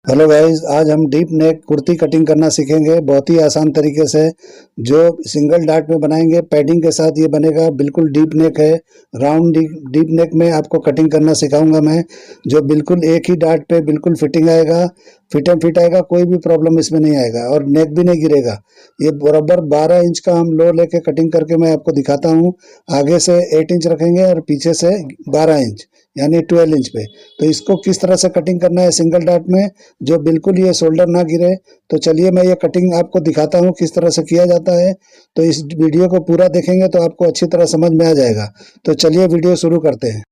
Hello guys, आज हम deep neck kurti cutting करना सीखेंगे बहुत ही आसान तरीके से। जो सिंगल डार्ट में बनाएंगे, पैडिंग के साथ ये बनेगा। बिल्कुल डीप नेक है। राउंड डीप नेक में आपको कटिंग करना सिखाऊंगा मैं, जो बिल्कुल एक ही डार्ट पे बिल्कुल फिटिंग आएगा। फिट एंड फिट आएगा, कोई भी प्रॉब्लम इसमें नहीं आएगा और नेक भी नहीं गिरेगा। ये बराबर 12 इंच का हम लो लेके कटिंग करके मैं आपको दिखाता हूँ। आगे से 8 इंच रखेंगे और पीछे से 12 इंच यानी 12 इंच पे। तो इसको किस तरह से कटिंग करना है सिंगल डार्ट में, जो बिल्कुल ये शोल्डर ना गिरे। तो चलिए मैं ये कटिंग आपको दिखाता हूँ किस तरह से किया जाता है। तो इस वीडियो को पूरा देखेंगे तो आपको अच्छी तरह समझ में आ जाएगा। तो चलिए वीडियो शुरू करते हैं।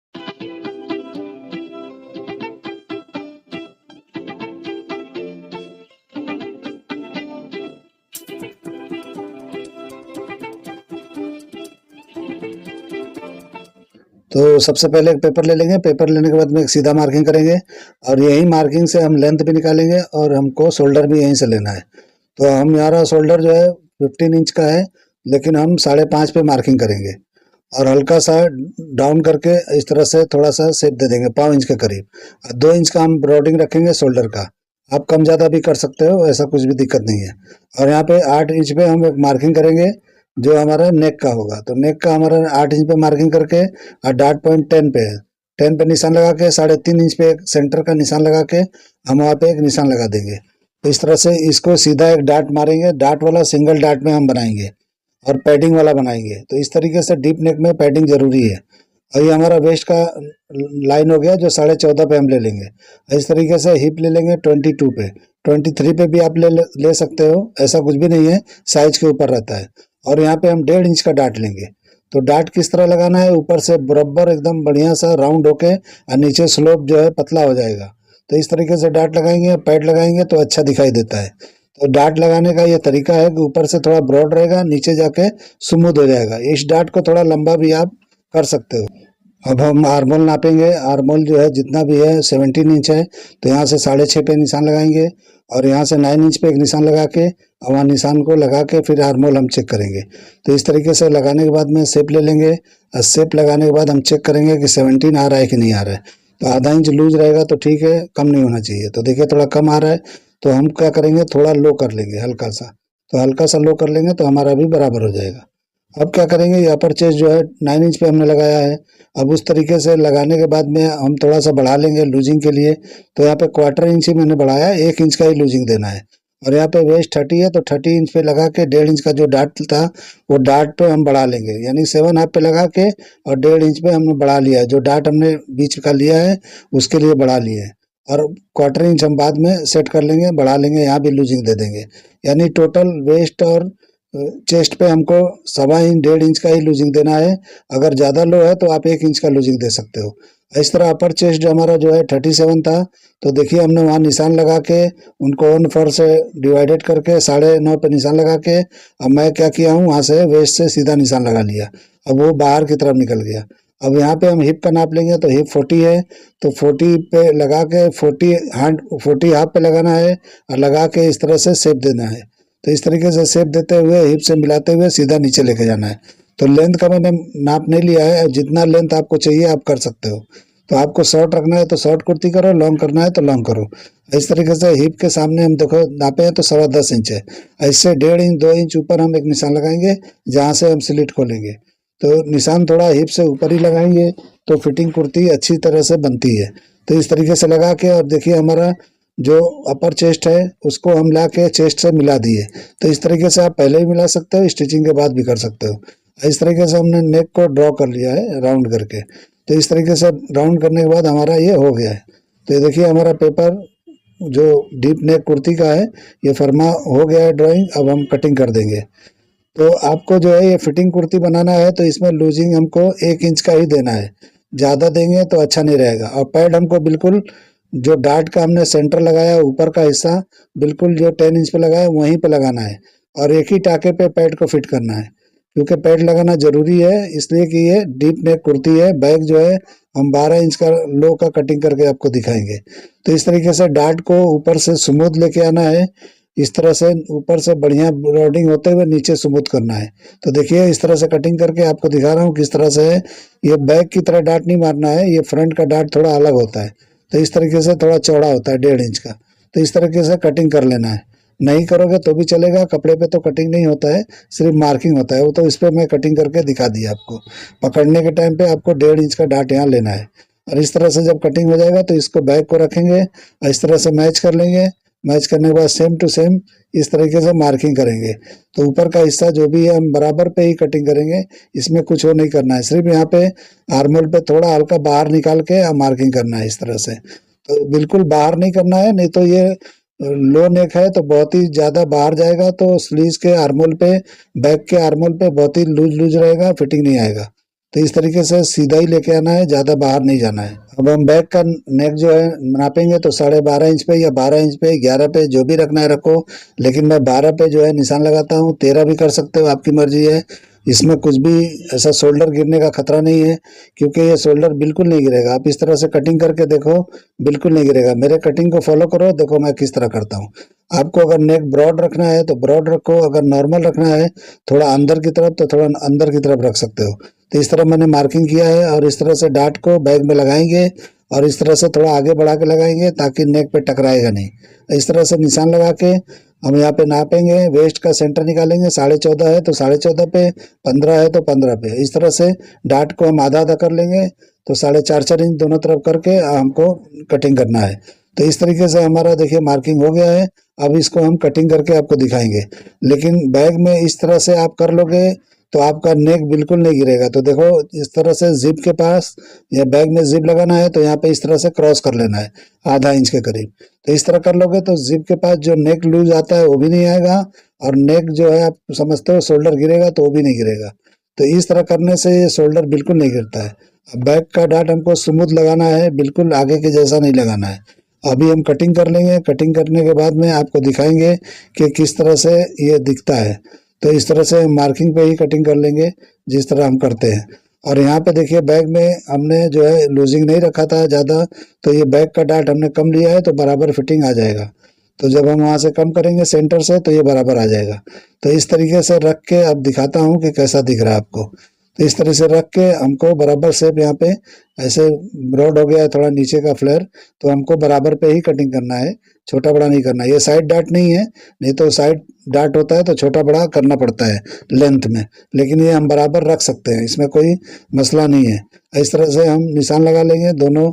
तो सबसे पहले एक पेपर ले लेंगे। पेपर लेने के बाद में एक सीधा मार्किंग करेंगे और यही मार्किंग से हम लेंथ भी निकालेंगे और हमको शोल्डर भी यहीं से लेना है। तो हम हमारा शोल्डर जो है 15 इंच का है, लेकिन हम 5.5 पे मार्किंग करेंगे और हल्का सा डाउन करके इस तरह से थोड़ा सा शेप दे देंगे 5 इंच के करीब। 2 इंच का हम ब्रॉडिंग रखेंगे शोल्डर का। आप कम ज़्यादा भी कर सकते हो, ऐसा कुछ भी दिक्कत नहीं है। और यहाँ पे 8 इंच पे हम एक मार्किंग करेंगे जो हमारा नेक का होगा। तो नेक का हमारा 8 इंच पे मार्किंग करके और डार्ट पॉइंट 10 पे है। 10 पे निशान लगा के 3.5 इंच पे एक सेंटर का निशान लगा के हम वहाँ पे एक निशान लगा देंगे। तो इस तरह से इसको सीधा एक डार्ट मारेंगे। डार्ट वाला सिंगल डार्ट में हम बनाएंगे और पैडिंग वाला बनाएंगे। तो इस तरीके से डीप नेक में पैडिंग जरूरी है। और ये हमारा वेस्ट का लाइन हो गया जो 14.5 पे हम ले लेंगे। इस तरीके से हिप ले लेंगे 22 पे। 23 पे भी आप ले सकते हो, ऐसा कुछ भी नहीं है, साइज के ऊपर रहता है। और यहाँ पे हम 1.5 इंच का डार्ट लेंगे। तो डार्ट किस तरह लगाना है, ऊपर से बराबर एकदम बढ़िया सा राउंड होके और नीचे स्लोप जो है पतला हो जाएगा। तो इस तरीके से डार्ट लगाएंगे, पैड लगाएंगे तो अच्छा दिखाई देता है। तो डार्ट लगाने का ये तरीका है कि ऊपर से थोड़ा ब्रॉड रहेगा, नीचे जाके स्मूथ हो जाएगा। इस डार्ट को थोड़ा लंबा भी आप कर सकते हो। अब हम आर्मोल नापेंगे। आर्मोल जो है जितना भी है 17 इंच है, तो यहाँ से 6.5 पे निशान लगाएंगे और यहाँ से 9 इंच पे एक निशान लगा के और वहाँ निशान को लगा के फिर आर्मोल हम चेक करेंगे। तो इस तरीके से लगाने के बाद में शेप ले लेंगे और शेप लगाने के बाद हम चेक करेंगे कि 17 आ रहा है कि नहीं आ रहा है। तो आधा इंच लूज रहेगा तो ठीक है, कम नहीं होना चाहिए। तो देखिए थोड़ा कम आ रहा है, तो हम क्या करेंगे, थोड़ा लो कर लेंगे हल्का सा। तो हल्का सा लो कर लेंगे तो हमारा भी बराबर हो जाएगा। अब क्या करेंगे, ये अपर चेस्ट जो है 9 इंच पे हमने लगाया है। अब उस तरीके से लगाने के बाद में हम थोड़ा सा बढ़ा लेंगे लूजिंग के लिए। तो यहाँ पे 1/4 इंच ही मैंने बढ़ाया, 1 इंच का ही लूजिंग देना है। और यहाँ पे वेस्ट 30 है, तो 30 इंच पे लगा के 1.5 इंच का जो डार्ट था वो डार्ट पे हम बढ़ा लेंगे, यानी 7.5 पे लगा के और 1.5 इंच पे हमने बढ़ा लिया है। जो डार्ट हमने बीच का लिया है उसके लिए बढ़ा लिए है। और 1/4 इंच हम बाद में सेट कर लेंगे, बढ़ा लेंगे, यहाँ भी लूजिंग दे देंगे। यानी टोटल वेस्ट और चेस्ट पे हमको 1.25 इंच 1.5 इंच का ही लूजिंग देना है। अगर ज़्यादा लो है तो आप 1 इंच का लूजिंग दे सकते हो। इस तरह अपर चेस्ट जो हमारा जो है 37 था, तो देखिए हमने वहाँ निशान लगा के उनको 1/4 से डिवाइडेड करके 9.5 पे निशान लगा के अब मैं क्या किया हूँ, वहाँ से वेस्ट से सीधा निशान लगा लिया। अब वो बाहर की तरफ निकल गया। अब यहाँ पे हम हिप का नाप लेंगे, तो हिप 40 है, तो 40 पे लगा के 40 हाफ पे लगाना है और लगा के इस तरह से शेप देना है। तो इस तरीके से शेप देते हुए हिप से मिलाते हुए सीधा नीचे लेके जाना है। तो लेंथ का मैंने नाप नहीं लिया है, जितना लेंथ आपको चाहिए आप कर सकते हो। तो आपको शॉर्ट रखना है तो शॉर्ट कुर्ती करो, लॉन्ग करना है तो लॉन्ग करो। इस तरीके से हिप के सामने हम देखो नापे हैं तो 10.25 इंच है। ऐसे 1.5 इंच 2 इंच ऊपर हम एक निशान लगाएंगे जहाँ से हम स्लिट खोलेंगे। तो निशान थोड़ा हिप से ऊपर ही लगाएंगे तो फिटिंग कुर्ती अच्छी तरह से बनती है। तो इस तरीके से लगा के और देखिए हमारा जो अपर चेस्ट है उसको हम ला के चेस्ट से मिला दिए। तो इस तरीके से आप पहले भी मिला सकते हो, स्टिचिंग के बाद भी कर सकते हो। इस तरीके से हमने नेक को ड्रॉ कर लिया है राउंड करके। तो इस तरीके से राउंड करने के बाद हमारा ये हो गया है। तो ये देखिए हमारा पेपर जो डीप नेक कुर्ती का है ये फर्मा हो गया है ड्राइंग। अब हम कटिंग कर देंगे। तो आपको जो है ये फिटिंग कुर्ती बनाना है तो इसमें लूजिंग हमको 1 इंच का ही देना है, ज़्यादा देंगे तो अच्छा नहीं रहेगा। और पैड हमको बिल्कुल जो डार्ट का हमने सेंटर लगाया ऊपर का हिस्सा बिल्कुल जो 10 इंच पे लगाया वहीं पे लगाना है और एक ही टाके पे पैड को फिट करना है, क्योंकि पैड लगाना जरूरी है इसलिए कि ये डीप नेक कुर्ती है। बैक जो है हम 12 इंच का लो का कटिंग करके आपको दिखाएंगे। तो इस तरीके से डार्ट को ऊपर से स्मूथ लेके आना है, इस तरह से ऊपर से बढ़िया ब्रॉडिंग होते हुए नीचे स्मूथ करना है। तो देखिए इस तरह से कटिंग करके आपको दिखा रहा हूँ किस तरह से है। ये बैक की तरह डार्ट नहीं मारना है, ये फ्रंट का डार्ट थोड़ा अलग होता है। तो इस तरीके से थोड़ा चौड़ा होता है 1.5 इंच का। तो इस तरीके से कटिंग कर लेना है। नहीं करोगे तो भी चलेगा, कपड़े पे तो कटिंग नहीं होता है, सिर्फ मार्किंग होता है। वो तो इस पे मैं कटिंग करके दिखा दिया आपको। पकड़ने के टाइम पे आपको 1.5 इंच का डाट यहाँ लेना है, और इस तरह से जब कटिंग हो जाएगा तो इसको बैक को रखेंगे और इस तरह से मैच कर लेंगे। मैच करने के बाद सेम टू सेम इस तरीके से मार्किंग करेंगे। तो ऊपर का हिस्सा जो भी है हम बराबर पे ही कटिंग करेंगे, इसमें कुछ वो नहीं करना है। सिर्फ यहाँ पे आर्मोल पे थोड़ा हल्का बाहर निकाल के मार्किंग करना है इस तरह से। तो बिल्कुल बाहर नहीं करना है, नहीं तो ये लो नेक है तो बहुत ही ज्यादा बाहर जाएगा, तो स्लीव्स के आर्मोल पे, बैक के आर्मोल पे बहुत ही लूज लूज रहेगा, फिटिंग नहीं आएगा। तो इस तरीके से सीधा ही लेके आना है, ज्यादा बाहर नहीं जाना है। अब हम बैक का नेक जो है नापेंगे तो 12.5 इंच पे या 12 इंच पे, 11 पे, जो भी रखना है रखो। लेकिन मैं 12 पे जो है निशान लगाता हूँ, 13 भी कर सकते हो, आपकी मर्जी है। इसमें कुछ भी ऐसा शोल्डर गिरने का खतरा नहीं है, क्योंकि ये शोल्डर बिल्कुल नहीं गिरेगा। आप इस तरह से कटिंग करके देखो, बिल्कुल नहीं गिरेगा। मेरे कटिंग को फॉलो करो, देखो मैं किस तरह करता हूँ। आपको अगर नेक ब्रॉड रखना है तो ब्रॉड रखो, अगर नॉर्मल रखना है थोड़ा अंदर की तरफ तो थोड़ा अंदर की तरफ रख सकते हो। तो इस तरह मैंने मार्किंग किया है, और इस तरह से डाट को बैग में लगाएंगे और इस तरह से थोड़ा आगे बढ़ा के लगाएंगे ताकि नेक पे टकराएगा नहीं। इस तरह से निशान लगा के हम यहाँ पे नापेंगे। वेस्ट का सेंटर निकालेंगे, 14.5 है तो 14.5 पे, 15 है तो 15 पे। इस तरह से डाट को हम आधा आधा कर लेंगे, तो 4.5 इंच दोनों तरफ करके हमको कटिंग करना है। तो इस तरीके से हमारा देखिए मार्किंग हो गया है। अब इसको हम कटिंग करके आपको दिखाएंगे। लेकिन बैग में इस तरह से आप कर लोगे तो आपका नेक बिल्कुल नहीं गिरेगा। तो देखो इस तरह से जिप के पास या बैग में जिप लगाना है तो यहाँ पे इस तरह से क्रॉस कर लेना है, आधा इंच के करीब। तो इस तरह कर लोगे तो जिप के पास जो नेक लूज आता है वो भी नहीं आएगा, और नेक जो है आप समझते हो शोल्डर गिरेगा तो वो भी नहीं गिरेगा। तो इस तरह करने से ये शोल्डर बिल्कुल नहीं गिरता है। अब बैक का डाट हमको स्मूथ लगाना है, बिल्कुल आगे के जैसा नहीं लगाना है। अभी हम कटिंग कर लेंगे, कटिंग करने के बाद में आपको दिखाएंगे कि किस तरह से ये दिखता है। तो इस तरह से मार्किंग पे ही कटिंग कर लेंगे जिस तरह हम करते हैं। और यहाँ पे देखिए बैग में हमने जो है लूजिंग नहीं रखा था ज़्यादा, तो ये बैग का डाट हमने कम लिया है तो बराबर फिटिंग आ जाएगा। तो जब हम वहाँ से कम करेंगे सेंटर से तो ये बराबर आ जाएगा। तो इस तरीके से रख के अब दिखाता हूँ कि कैसा दिख रहा है आपको। तो इस तरह से रख के हमको बराबर शेप यहाँ पे ऐसे ब्रॉड हो गया है थोड़ा नीचे का फ्लेयर, तो हमको बराबर पे ही कटिंग करना है, छोटा बड़ा नहीं करना है। ये साइड डाट नहीं है, नहीं तो साइड डाट होता है तो छोटा बड़ा करना पड़ता है लेंथ में, लेकिन ये हम बराबर रख सकते हैं, इसमें कोई मसला नहीं है। इस तरह से हम निशान लगा लेंगे दोनों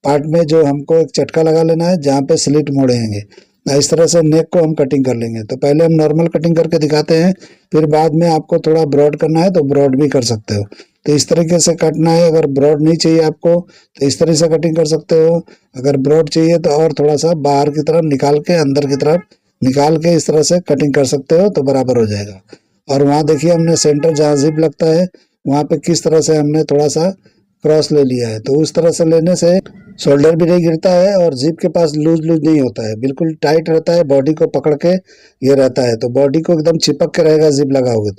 पार्ट में। जो हमको एक चटका लगा लेना है जहाँ पे स्लिट मोड़ेंगे। इस तरह से नेक को हम कटिंग कर लेंगे। तो पहले हम नॉर्मल कटिंग करके दिखाते हैं, फिर बाद में आपको थोड़ा ब्रॉड करना है तो ब्रॉड भी कर सकते हो। तो इस तरीके से कटना है। अगर ब्रॉड नहीं चाहिए आपको तो इस तरह से कटिंग कर सकते हो। अगर ब्रॉड चाहिए तो और थोड़ा सा बाहर की तरफ निकाल के अंदर की तरफ निकाल के इस तरह से कटिंग कर सकते हो, तो बराबर हो जाएगा। और वहाँ देखिए हमने सेंटर जहाँ जिप लगता है वहाँ पे किस तरह से हमने थोड़ा सा क्रॉस ले लिया है। तो उस तरह से लेने से शोल्डर भी नहीं गिरता है और जिप के पास लूज लूज नहीं होता है, बिल्कुल टाइट रहता है, बॉडी को पकड़ के ये रहता है। तो बॉडी को एकदम चिपक के रहेगा जिप लगाओगे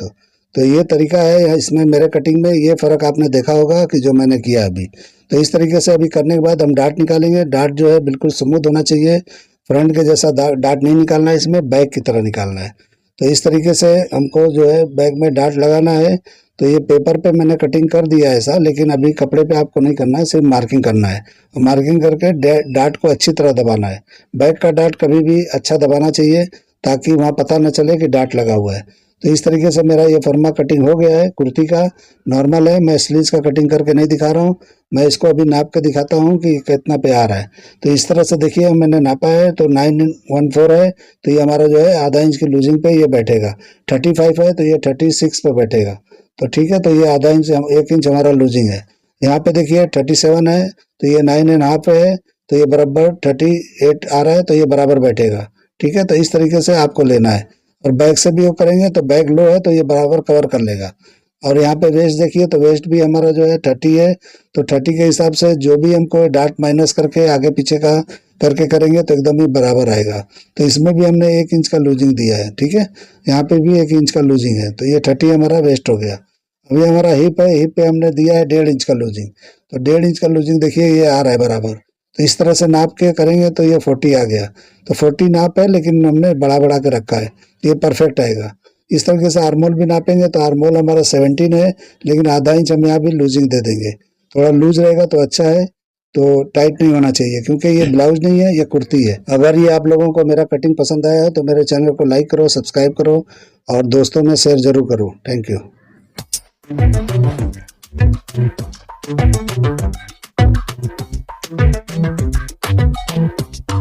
तो ये तरीका है। इसमें मेरे कटिंग में ये फ़र्क आपने देखा होगा कि जो मैंने किया अभी। तो इस तरीके से अभी करने के बाद हम डाट निकालेंगे। डाट जो है बिल्कुल स्मूथ होना चाहिए, फ्रंट के जैसा डाट नहीं निकालना है, इसमें बैक की तरह निकालना है। तो इस तरीके से हमको जो है बैग में डाट लगाना है। तो ये पेपर पे मैंने कटिंग कर दिया है ऐसा, लेकिन अभी कपड़े पे आपको नहीं करना है, सिर्फ मार्किंग करना है। और मार्किंग करके डाट को अच्छी तरह दबाना है। बैक का डाट कभी भी अच्छा दबाना चाहिए ताकि वहाँ पता न चले कि डाट लगा हुआ है। तो इस तरीके से मेरा ये फर्मा कटिंग हो गया है कुर्ती का। नॉर्मल है, मैं स्लीव्स का कटिंग करके नहीं दिखा रहा हूँ, मैं इसको अभी नाप के दिखाता हूँ कि कितना पे आ रहा है। तो इस तरह से देखिए मैंने नापा है तो 914 है, तो ये हमारा जो है आधा इंच की लूजिंग पे ये बैठेगा। 35 है तो ये 36 पे बैठेगा। तो ठीक है, तो ये आधा इंच 1 इंच हमारा लूजिंग है। यहाँ पे देखिए 37 है तो ये 9.5 है, तो ये बराबर 38 आ रहा है, तो ये बराबर बैठेगा। ठीक है, तो इस तरीके से आपको लेना है। और बैक से भी वो करेंगे तो बैक लो है तो ये बराबर कवर कर लेगा। और यहाँ पे वेस्ट देखिए तो वेस्ट भी हमारा जो है 30 है, तो 30 के हिसाब से जो भी हमको डार्ट माइनस करके आगे पीछे का करके करेंगे तो एकदम ही बराबर आएगा। तो इसमें भी हमने 1 इंच का लूजिंग दिया है। ठीक है, यहाँ पे भी 1 इंच का लूजिंग है, तो ये 30 हमारा वेस्ट हो गया। अभी हमारा हिप है, हिप पे हमने दिया है 1.5 इंच का लूजिंग, तो 1.5 इंच का लूजिंग देखिए ये आ रहा है बराबर। तो इस तरह से नाप के करेंगे तो ये 40 आ गया। तो 40 नाप है लेकिन हमने बढ़ा बढ़ा के रखा है, ये परफेक्ट आएगा। इस तरीके से आर्मोल भी नापेंगे तो आर्मोल हमारा 17 है, लेकिन आधा इंच हम यहाँ भी लूजिंग दे देंगे, थोड़ा लूज रहेगा तो अच्छा है। तो टाइट नहीं होना चाहिए, क्योंकि ये ब्लाउज नहीं है, ये कुर्ती है। अगर ये आप लोगों को मेरा कटिंग पसंद आया है तो मेरे चैनल को लाइक करो, सब्सक्राइब करो और दोस्तों में शेयर जरूर करो। Thank you.